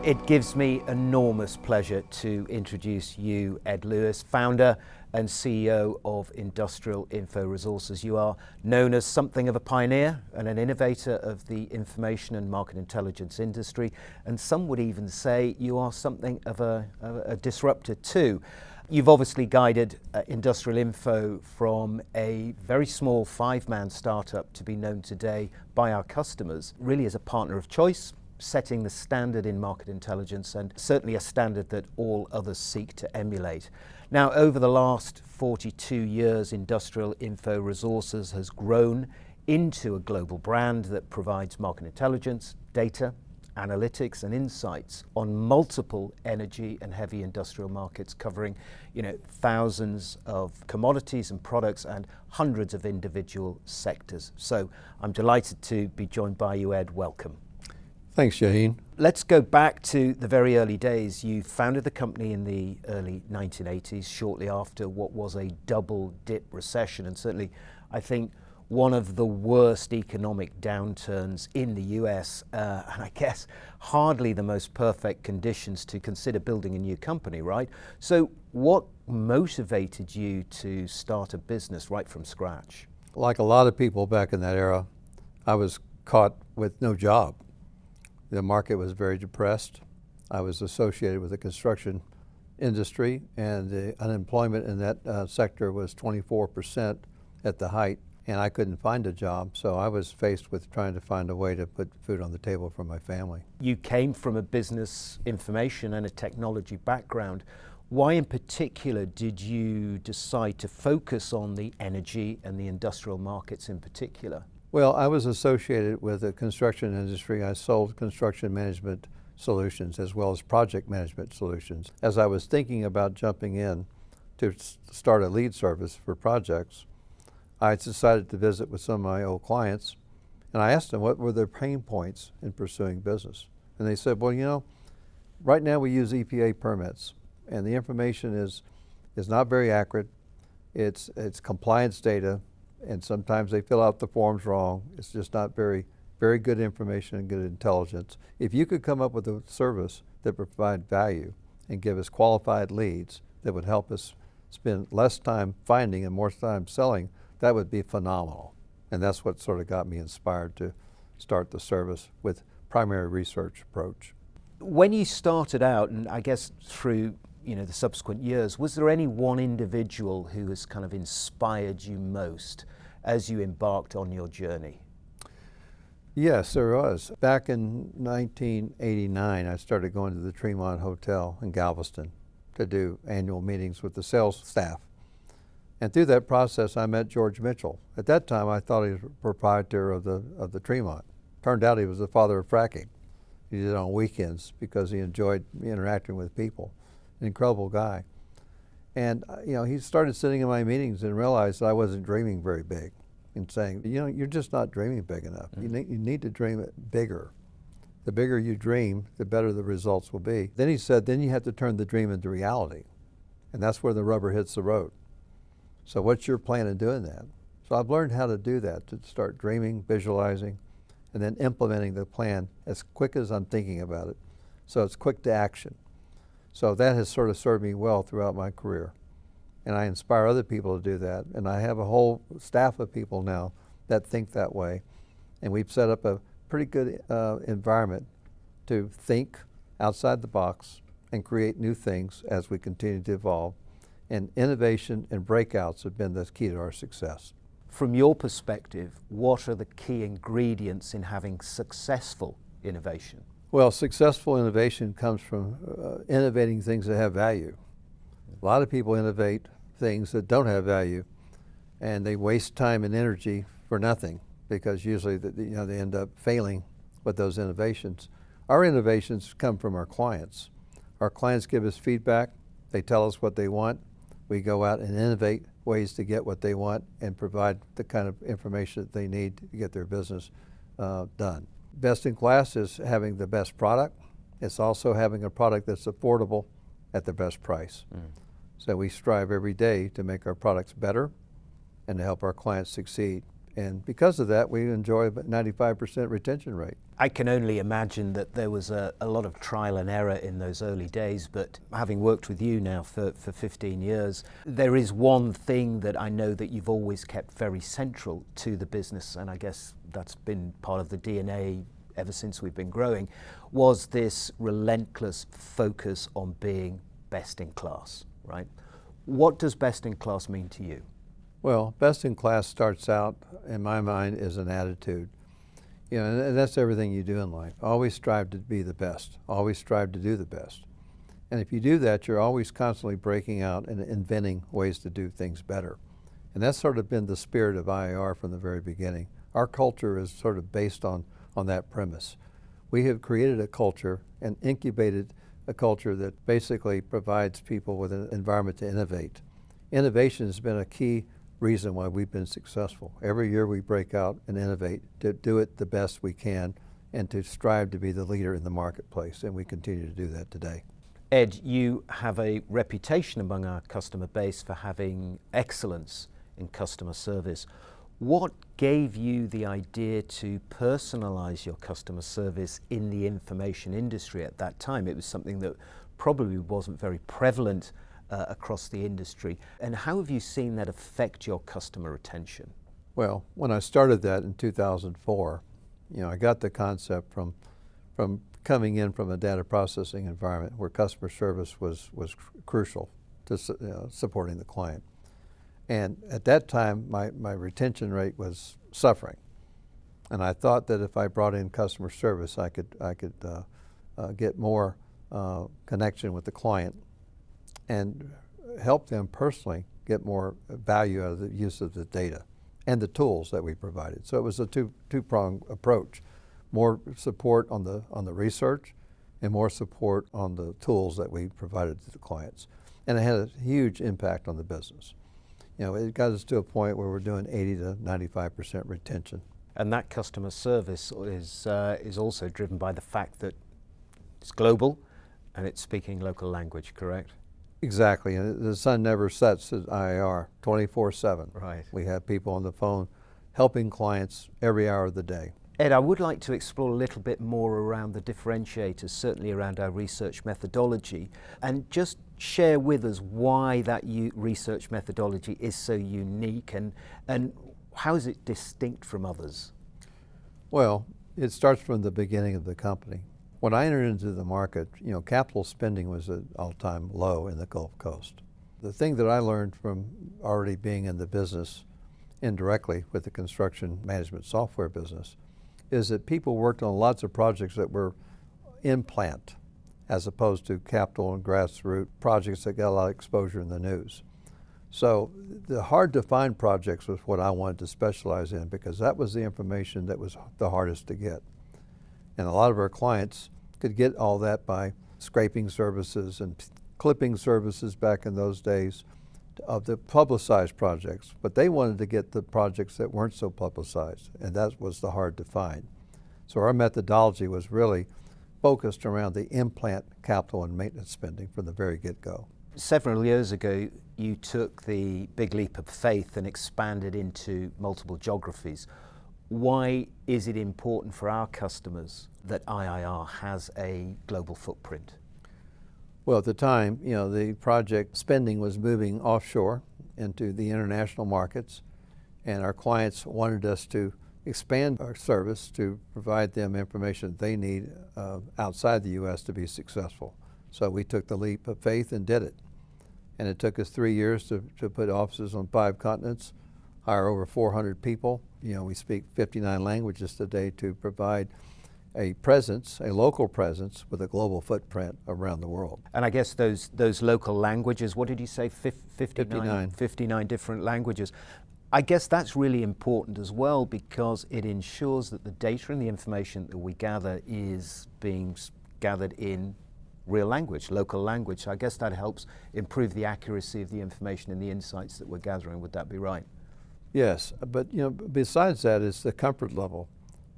It gives me enormous pleasure to introduce you, Ed Lewis, founder and CEO of Industrial Info Resources. You are known as something of a pioneer and an innovator of the information and market intelligence industry, and some would even say you are something of a disruptor too. You've obviously guided Industrial Info from a very small 5-man startup to be known today by our customers really as a partner of choice, setting the standard in market intelligence, and certainly a standard that all others seek to emulate. Now, over the last 42 years, Industrial Info Resources has grown into a global brand that provides market intelligence, data, analytics and insights on multiple energy and heavy industrial markets covering, thousands of commodities and products and hundreds of individual sectors. So I'm delighted to be joined by you, Ed. Welcome. Thanks, Shaheen. Let's go back to the very early days. You founded the company in the early 1980s, shortly after what was a double dip recession, and certainly, I think, one of the worst economic downturns in the US, and I guess hardly the most perfect conditions to consider building a new company, right? So what motivated you to start a business right from scratch? Like a lot of people back in that era, I was caught with no job. The market was very depressed. I was associated with the construction industry, and the unemployment in that sector was 24% at the height, and I couldn't find a job, so I was faced with trying to find a way to put food on the table for my family. You came from a business information and a technology background. Why in particular did you decide to focus on the energy and the industrial markets in particular? Well, I was associated with the construction industry. I sold construction management solutions as well as project management solutions. As I was thinking about jumping in to start a lead service for projects, I decided to visit with some of my old clients, and I asked them what were their pain points in pursuing business. And they said, well, right now we use EPA permits, and the information is not very accurate. It's compliance data, and sometimes they fill out the forms wrong. It's just not very, very good information and good intelligence. If you could come up with a service that would provide value and give us qualified leads that would help us spend less time finding and more time selling, that would be phenomenal. And that's what sort of got me inspired to start the service with primary research approach. When you started out, and I guess through the subsequent years, was there any one individual who has kind of inspired you most as you embarked on your journey? Yes, there was. Back in 1989, I started going to the Tremont Hotel in Galveston to do annual meetings with the sales staff. And through that process, I met George Mitchell. At that time, I thought he was a proprietor of the Tremont. Turned out he was the father of fracking. He did it on weekends because he enjoyed interacting with people. An incredible guy. And he started sitting in my meetings and realized that I wasn't dreaming very big and saying, you're just not dreaming big enough. Mm-hmm. You need to dream it bigger. The bigger you dream, the better the results will be. Then he said, then you have to turn the dream into reality. And that's where the rubber hits the road. So what's your plan in doing that? So I've learned how to do that, to start dreaming, visualizing, and then implementing the plan as quick as I'm thinking about it. So it's quick to action. So that has sort of served me well throughout my career. And I inspire other people to do that. And I have a whole staff of people now that think that way. And we've set up a pretty good environment to think outside the box and create new things as we continue to evolve. And innovation and breakouts have been the key to our success. From your perspective, what are the key ingredients in having successful innovation? Well, successful innovation comes from innovating things that have value. A lot of people innovate things that don't have value, and they waste time and energy for nothing because usually they end up failing with those innovations. Our innovations come from our clients. Our clients give us feedback. They tell us what they want. We go out and innovate ways to get what they want and provide the kind of information that they need to get their business done. Best in class is having the best product. It's also having a product that's affordable at the best price. So we strive every day to make our products better and to help our clients succeed And because of that, we enjoy a 95% retention rate. I can only imagine that there was a lot of trial and error in those early days, but having worked with you now for 15 years, there is one thing that I know that you've always kept very central to the business, and I guess that's been part of the DNA ever since we've been growing, was this relentless focus on being best in class, right? What does best in class mean to you? Well, best in class starts out, in my mind, as an attitude. You know, and that's everything you do in life. Always strive to be the best. Always strive to do the best. And if you do that, you're always constantly breaking out and inventing ways to do things better. And that's sort of been the spirit of IIR from the very beginning. Our culture is sort of based on that premise. We have created a culture and incubated a culture that basically provides people with an environment to innovate. Innovation has been a key reason why we've been successful. Every year we break out and innovate to do it the best we can and to strive to be the leader in the marketplace, and we continue to do that today. Ed, you have a reputation among our customer base for having excellence in customer service. What gave you the idea to personalize your customer service in the information industry at that time? It was something that probably wasn't very prevalent across the industry. And how have you seen that affect your customer retention? Well, when I started that in 2004, I got the concept from coming in from a data processing environment where customer service was crucial to supporting the client. And at that time, my retention rate was suffering. And I thought that if I brought in customer service, I could get more connection with the client and help them personally get more value out of the use of the data and the tools that we provided. So it was a two-pronged approach: more support on the research and more support on the tools that we provided to the clients. And it had a huge impact on the business. It got us to a point where we're doing 80 to 95% retention. And that customer service is also driven by the fact that it's global and it's speaking local language, correct? Exactly, and the sun never sets at IIR 24/7. Right. We have people on the phone helping clients every hour of the day. Ed, I would like to explore a little bit more around the differentiators, certainly around our research methodology, and just share with us why that research methodology is so unique and how is it distinct from others? Well, it starts from the beginning of the company. When I entered into the market, capital spending was at all-time low in the Gulf Coast. The thing that I learned from already being in the business indirectly with the construction management software business is that people worked on lots of projects that were in plant as opposed to capital and grassroots projects that got a lot of exposure in the news. So the hard to find projects was what I wanted to specialize in because that was the information that was the hardest to get. And a lot of our clients could get all that by scraping services and clipping services back in those days of the publicized projects, but they wanted to get the projects that weren't so publicized, and that was the hard to find. So our methodology was really focused around the in-plant capital and maintenance spending from the very get-go. Several years ago, you took the big leap of faith and expanded into multiple geographies. Why is it important for our customers that IIR has a global footprint? Well, at the time, the project spending was moving offshore into the international markets, and our clients wanted us to expand our service to provide them information they need outside the U.S. to be successful. So we took the leap of faith and did it. And it took us 3 years to put offices on 5 continents, hire over 400 people. We speak 59 languages today to provide a presence, a local presence with a global footprint around the world. And I guess those local languages, what did you say, 59. 59 different languages. I guess that's really important as well because it ensures that the data and the information that we gather is being gathered in real language, local language. I guess that helps improve the accuracy of the information and the insights that we're gathering. Would that be right? Yes, but besides that is the comfort level.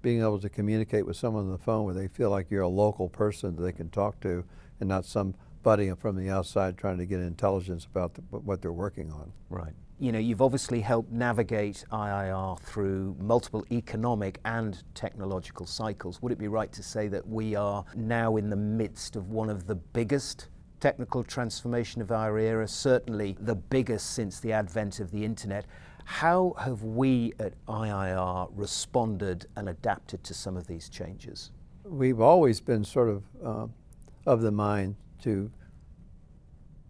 Being able to communicate with someone on the phone where they feel like you're a local person that they can talk to and not somebody from the outside trying to get intelligence about what they're working on. Right. you've obviously helped navigate IIR through multiple economic and technological cycles. Would it be right to say that we are now in the midst of one of the biggest technical transformation of our era, certainly the biggest since the advent of the internet? How have we at IIR responded and adapted to some of these changes? We've always been sort of the mind to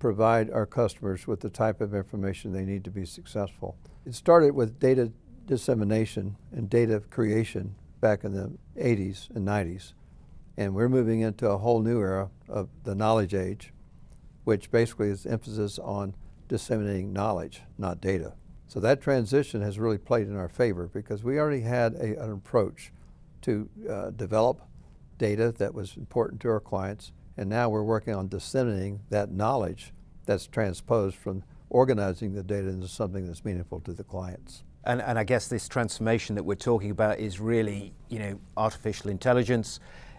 provide our customers with the type of information they need to be successful. It started with data dissemination and data creation back in the 80s and 90s. And we're moving into a whole new era of the knowledge age, which basically is emphasis on disseminating knowledge, not data. So that transition has really played in our favor because we already had an approach to develop data that was important to our clients, and now we're working on disseminating that knowledge that's transposed from organizing the data into something that's meaningful to the clients. And I guess this transformation that we're talking about is really, artificial intelligence.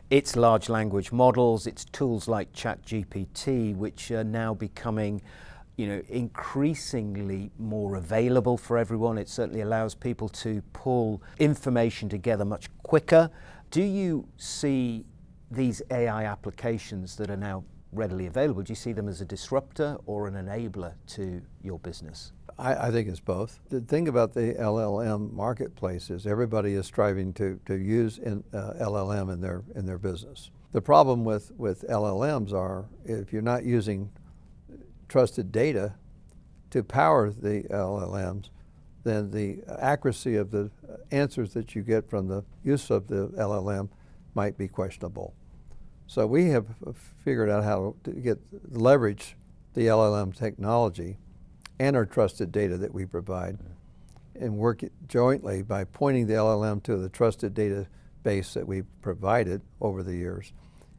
It's large language models, it's tools like ChatGPT, which are now becoming increasingly more available for everyone. It certainly allows people to pull information together much quicker. Do you see these AI applications that are now readily available, do you see them as a disruptor or an enabler to your business? I think it's both. The thing about the LLM marketplace is everybody is striving to use LLM in their business. The problem with LLMs are if you're not using trusted data to power the LLMs, then the accuracy of the answers that you get from the use of the LLM might be questionable. So we have figured out how to leverage the LLM technology and our trusted data that we provide and work jointly by pointing the LLM to the trusted database that we've provided over the years.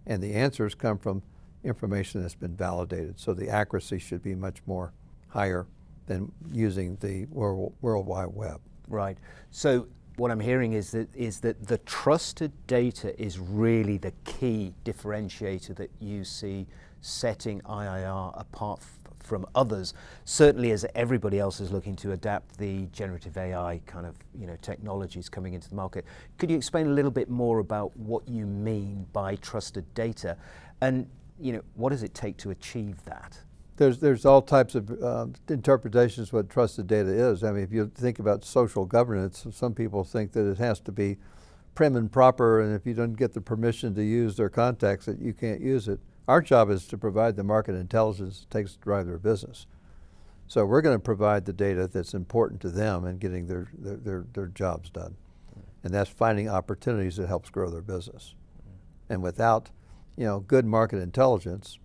And the answers come from information that's been validated. So the accuracy should be much more higher than using the World Wide Web. Right. So what I'm hearing is that the trusted data is really the key differentiator that you see setting IIR apart from others, certainly as everybody else is looking to adapt the generative AI kind of technologies coming into the market. Could you explain a little bit more about what you mean by trusted data, and what does it take to achieve that? There's all types of interpretations of what trusted data is. I mean, if you think about social governance, some people think that it has to be prim and proper, and if you don't get the permission to use their contacts, that you can't use it. Our job is to provide the market intelligence it takes to drive their business. So we're going to provide the data that's important to them and getting their jobs done. And that's finding opportunities that helps grow their business. And without good market intelligence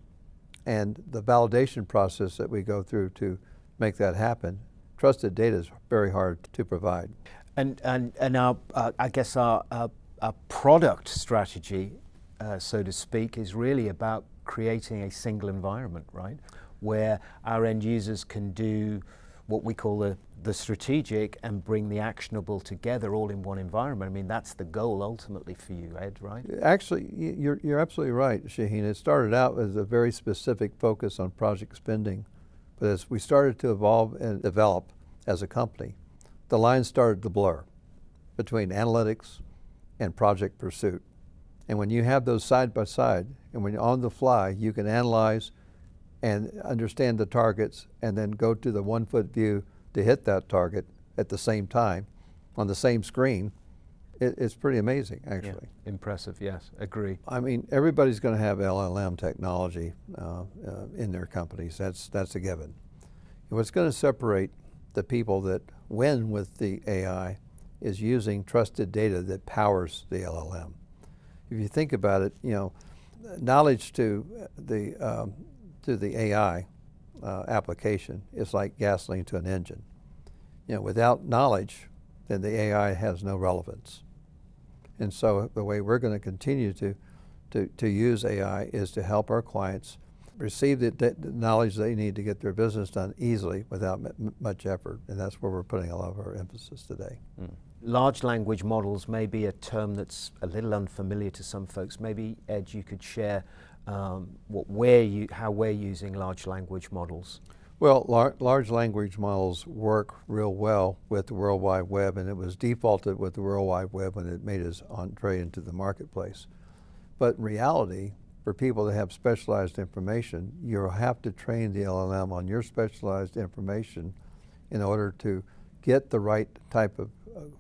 and the validation process that we go through to make that happen, trusted data is very hard to provide. And our I guess our product strategy, so to speak, is really about creating a single environment, right? Where our end users can do what we call the strategic and bring the actionable together all in one environment. I mean, that's the goal ultimately for you, Ed, right? Actually, you're absolutely right, Shaheen. It started out as a very specific focus on project spending, but as we started to evolve and develop as a company, the lines started to blur between analytics and project pursuit. And when you have those side by side, and when you're on the fly, you can analyze and understand the targets and then go to the 1 foot view to hit that target at the same time on the same screen. It's pretty amazing, actually. Yeah. Impressive, yes, agree. I mean, everybody's going to have LLM technology in their companies. That's a given. And what's going to separate the people that win with the AI is using trusted data that powers the LLM. If you think about it, knowledge to the AI application is like gasoline to an engine. Without knowledge, then the AI has no relevance. And so the way we're going to continue to use AI is to help our clients receive the knowledge they need to get their business done easily without much effort. And that's where we're putting a lot of our emphasis today. Mm. Large language models may be a term that's a little unfamiliar to some folks. Maybe, Ed, you could share how we're using large language models. Well, large language models work real well with the World Wide Web, and it was defaulted with the World Wide Web when it made its entree into the marketplace. But in reality, for people that have specialized information, you'll have to train the LLM on your specialized information in order to get the right type of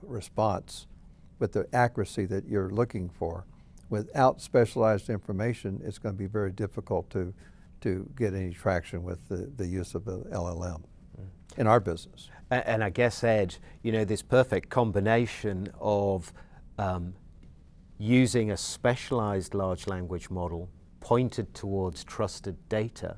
response with the accuracy that you're looking for. Without specialized information, it's going to be very difficult to get any traction with the use of the LLM in our business. And I guess, Ed, you know, this perfect combination of using a specialized large language model pointed towards trusted data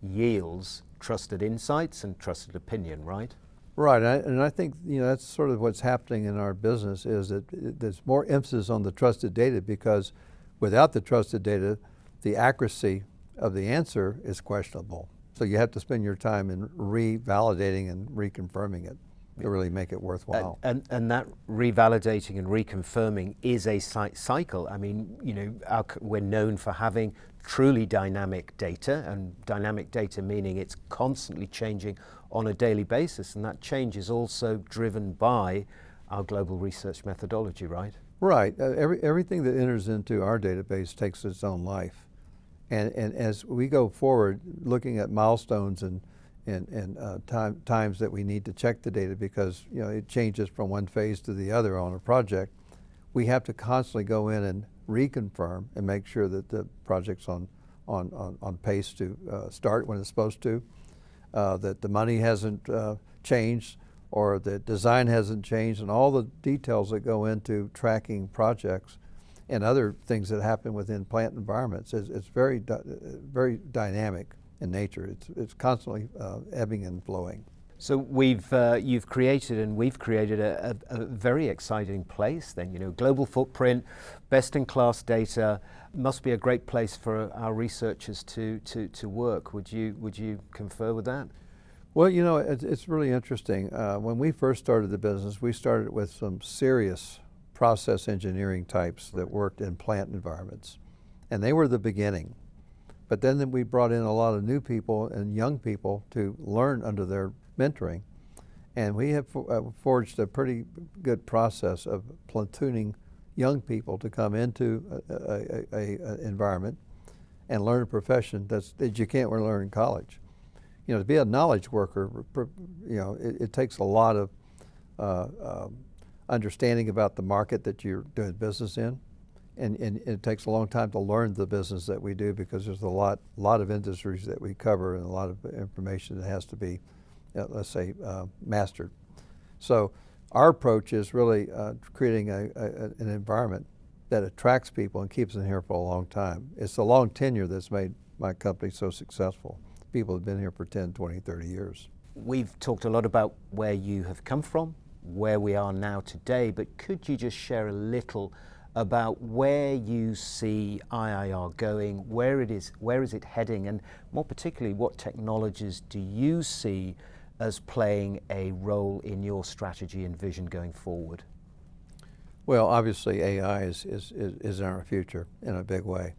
yields trusted insights and trusted opinion, right? Right, and I think, you know, that's sort of what's happening in our business, is that there's more emphasis on the trusted data, because without the trusted data, the accuracy of the answer is questionable. So you have to spend your time in revalidating and reconfirming it to really make it worthwhile. And that revalidating and reconfirming is a cycle. I mean, you know, we're known for having truly dynamic data, and dynamic data meaning it's constantly changing on a daily basis, and that change is also driven by our global research methodology, right? Right. Everything that enters into our database takes its own life. And as we go forward, looking at milestones and times that we need to check the data, because, you know, it changes from one phase to the other on a project, we have to constantly go in and reconfirm and make sure that the project's on pace to start when it's supposed to, that the money hasn't changed, or the design hasn't changed, and all the details that go into tracking projects and other things that happen within plant environments. It's very dynamic in nature. It's constantly ebbing and flowing. So you've created, and we've created a very exciting place then, you know, global footprint, best-in-class data, must be a great place for our researchers to work. Would you confer with that? Well, you know, it's really interesting. When we first started the business, we started with some serious process engineering types that worked in plant environments, and they were the beginning. But then we brought in a lot of new people and young people to learn under their mentoring, and we have forged a pretty good process of platooning young people to come into an environment and learn a profession that you can't learn in college. You know, to be a knowledge worker, you know, it takes a lot of understanding about the market that you're doing business in, and it takes a long time to learn the business that we do, because there's a lot of industries that we cover and a lot of information that has to be, let's say, mastered. So our approach is really creating an environment that attracts people and keeps them here for a long time. It's the long tenure that's made my company so successful. People have been here for 10, 20, 30 years. We've talked a lot about where you have come from, where we are now today, but could you just share a little about where you see IIR going, where is it heading, and more particularly, what technologies do you see as playing a role in your strategy and vision going forward? Well, obviously AI is in our future in a big way,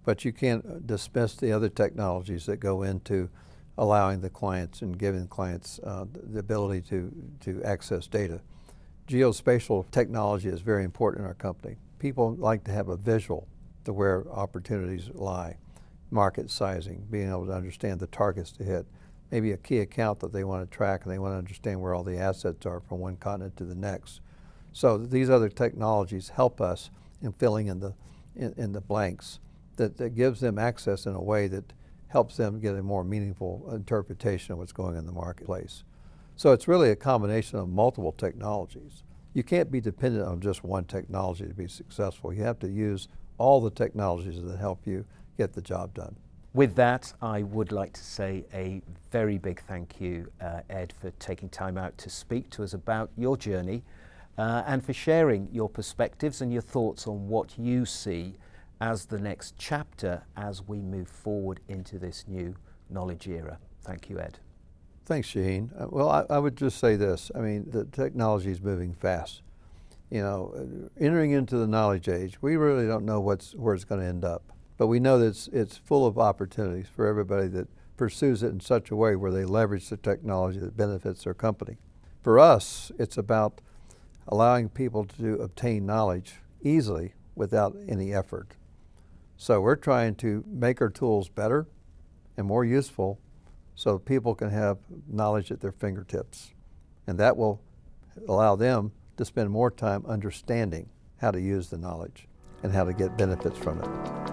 but you can't dismiss the other technologies that go into allowing the clients and giving clients the ability to access data. Geospatial technology is very important in our company. People like to have a visual to where opportunities lie, market sizing, being able to understand the targets to hit, maybe a key account that they want to track, and they want to understand where all the assets are from one continent to the next. So these other technologies help us in filling in the blanks that gives them access in a way that helps them get a more meaningful interpretation of what's going on in the marketplace. So it's really a combination of multiple technologies. You can't be dependent on just one technology to be successful. You have to use all the technologies that help you get the job done. With that, I would like to say a very big thank you, Ed, for taking time out to speak to us about your journey and for sharing your perspectives and your thoughts on what you see as the next chapter as we move forward into this new knowledge era. Thank you, Ed. Thanks, Shaheen. Well, I would just say this. I mean, the technology is moving fast. You know, entering into the knowledge age, we really don't know where it's going to end up. But we know that it's full of opportunities for everybody that pursues it in such a way where they leverage the technology that benefits their company. For us, it's about allowing people to obtain knowledge easily without any effort. So we're trying to make our tools better and more useful so people can have knowledge at their fingertips. And that will allow them to spend more time understanding how to use the knowledge and how to get benefits from it.